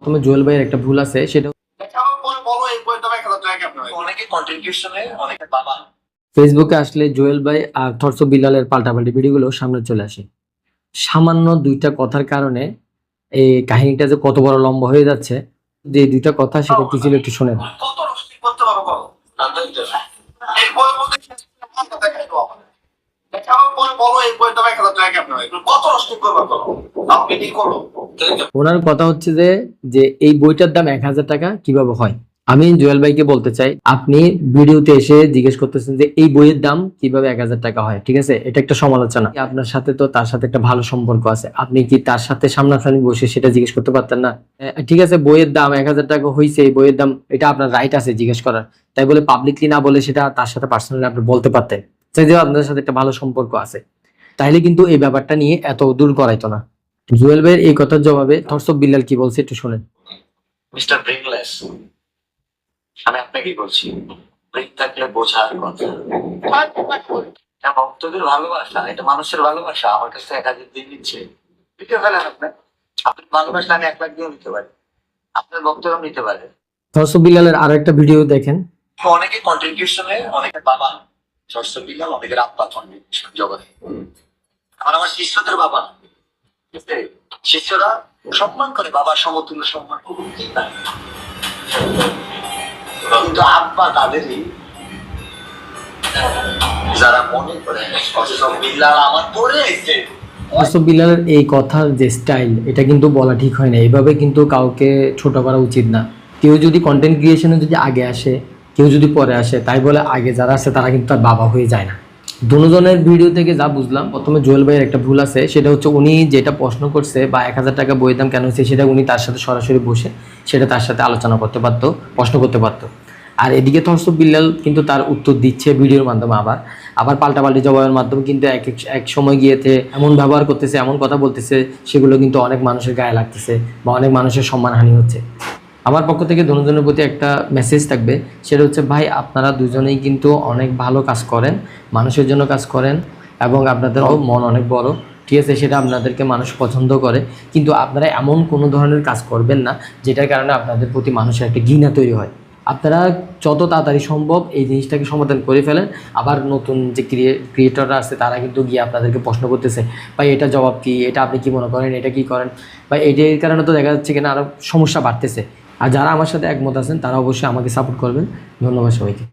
প্রথমে জুয়েল ভাইয়ের একটা ভুল আছে, সেটা ফেসবুকে আসলে জুয়েল ভাই আর থরস বিলালের পাল্টাপাল্টি ভিডিওগুলো সামনে চলে আসে। সামান্য দুইটা কথার কারণে এই কাহিনীটা যে কত বড় লম্বা হয়ে যাচ্ছে, যে দুইটা কথা সেটা কি ছিল একটু শোনেন। ওনার কথা হচ্ছে যে এই বইটার দাম 1000 টাকা কিভাবে হয়। আমি জুয়েল ভাইকে বলতে চাই, আপনি ভিডিওতে এসে জিজ্ঞেস করতেছেন যে এই বইয়ের দাম কিভাবে 1000 টাকা হয়। ঠিক আছে, এটা একটা সমালোচনা। আপনার সাথে তো তার সাথে একটা ভালো সম্পর্ক আছে, আপনি কি তার সাথে সামনাসামনি বসে সেটা জিজ্ঞেস করতে পারতেন না? ঠিক আছে, বইয়ের দাম 1000 টাকা হয়েছে, এই বইয়ের দাম, এটা আপনার রাইট আছে জিজ্ঞেস করার। তাই বলে পাবলিকলি না বলে সেটা তার সাথে পার্সোনালি আপনি বলতে পারতেন, যে আপনাদের সাথে একটা ভালো সম্পর্ক আছে, তাইলে কিন্তু এই ব্যাপারটা নিয়ে এত দূর করাইতো না। জুয়েল ভাইয়ের এই কথার জবাবে থরস বিলাল কি বলছে একটু শোনেন। মিস্টার ব্রেনলেস, আমি আপনাকে বলছি, ব্রেন থাকলে বোঝার কথা। এটা ভক্তদের ভালোবাসা, এটা মানুষের ভালোবাসা। আমার কাছে 1000 দিন নিচ্ছে, দিতে পারেন আপনি ভালোবাসলে আমি 1 লাখ দিয়েও নিতে পারি, আপনার ভক্তরাও নিতে পারে। থরস বিলালের আরো একটা ভিডিও দেখেন। অনেকে কন্ট্রিবিউশনে, অনেকের বাবা থরস বিলাল, অনেকের আব্বা কন্ট্রিবিউশন জগতে। আমার শিষ্যদের বাবা, শিষ্যরা সম্মান করে, বাবার সমতুল্য সম্মান করে, কিন্তু আব্বা তাদেরই যারা মনে করে আমার পরে এসে। থরস বিলালের এই কথার যে স্টাইল, এটা কিন্তু বলা ঠিক হয় না, এইভাবে কিন্তু কাউকে ছোট করা উচিত না। কেউ যদি কন্টেন্ট ক্রিয়েশনে যদি আগে আসে, কেউ যদি পরে আসে, তাই বলে আগে যারা আছে তারা কিন্তু তার বাবা হয়ে যায় না। দুজনের ভিডিও থেকে যা বুঝলাম, প্রথমে জুয়েল ভাইয়ের একটা ভুল আছে, সেটা হচ্ছে উনি যেটা প্রশ্ন করছে বা 1000 টাকা বইয়ের দাম কেন হচ্ছে, সেটা উনি তার সাথে সরাসরি বসে সেটা তার সাথে আলোচনা করতে পারতো, প্রশ্ন করতে পারতো। আর এদিকে থরস বিলাল কিন্তু তার উত্তর দিচ্ছে ভিডিওর মাধ্যমে, আবার পাল্টাপাল্টি জবাবের মাধ্যমে কিন্তু এক সময় গিয়েতে এমন ব্যবহার করতেছে, এমন কথা বলতেছে, সেগুলো কিন্তু অনেক মানুষের গায়ে লাগতেছে বা অনেক মানুষের সম্মানহানি হচ্ছে। আমার পক্ষ থেকে দুজনের প্রতি একটা মেসেজ থাকবে, সেটা হচ্ছে ভাই, আপনারা দুজনেই কিন্তু অনেক ভালো কাজ করেন, মানুষের জন্য কাজ করেন, এবং আপনাদের মন অনেক বড়। ঠিক আছে, সেটা আপনাদেরকে মানুষ পছন্দ করে, কিন্তু আপনারা এমন কোনো ধরনের কাজ করবেন না যেটার কারণে আপনাদের প্রতি মানুষের একটা ঘৃণা তৈরি হয়। আপনারা যত তাড়াতাড়ি সম্ভব এই জিনিসটাকে সমাধান করে ফেলেন। আবার নতুন যে ক্রিয়েটররা আছে তারা কিন্তু গিয়ে আপনাদেরকে প্রশ্ন করতেছে, ভাই এটা জবাব কি, এটা আপনি কি মনে করেন, এটা কি করেন, বা এটার কারণে তো দেখা যাচ্ছে কিনা আরও সমস্যা বাড়তেছে। আর যারা আমার সাথে একমত আছেন তারা অবশ্যই আমাকে সাপোর্ট করবেন। ধন্যবাদ সবাইকে।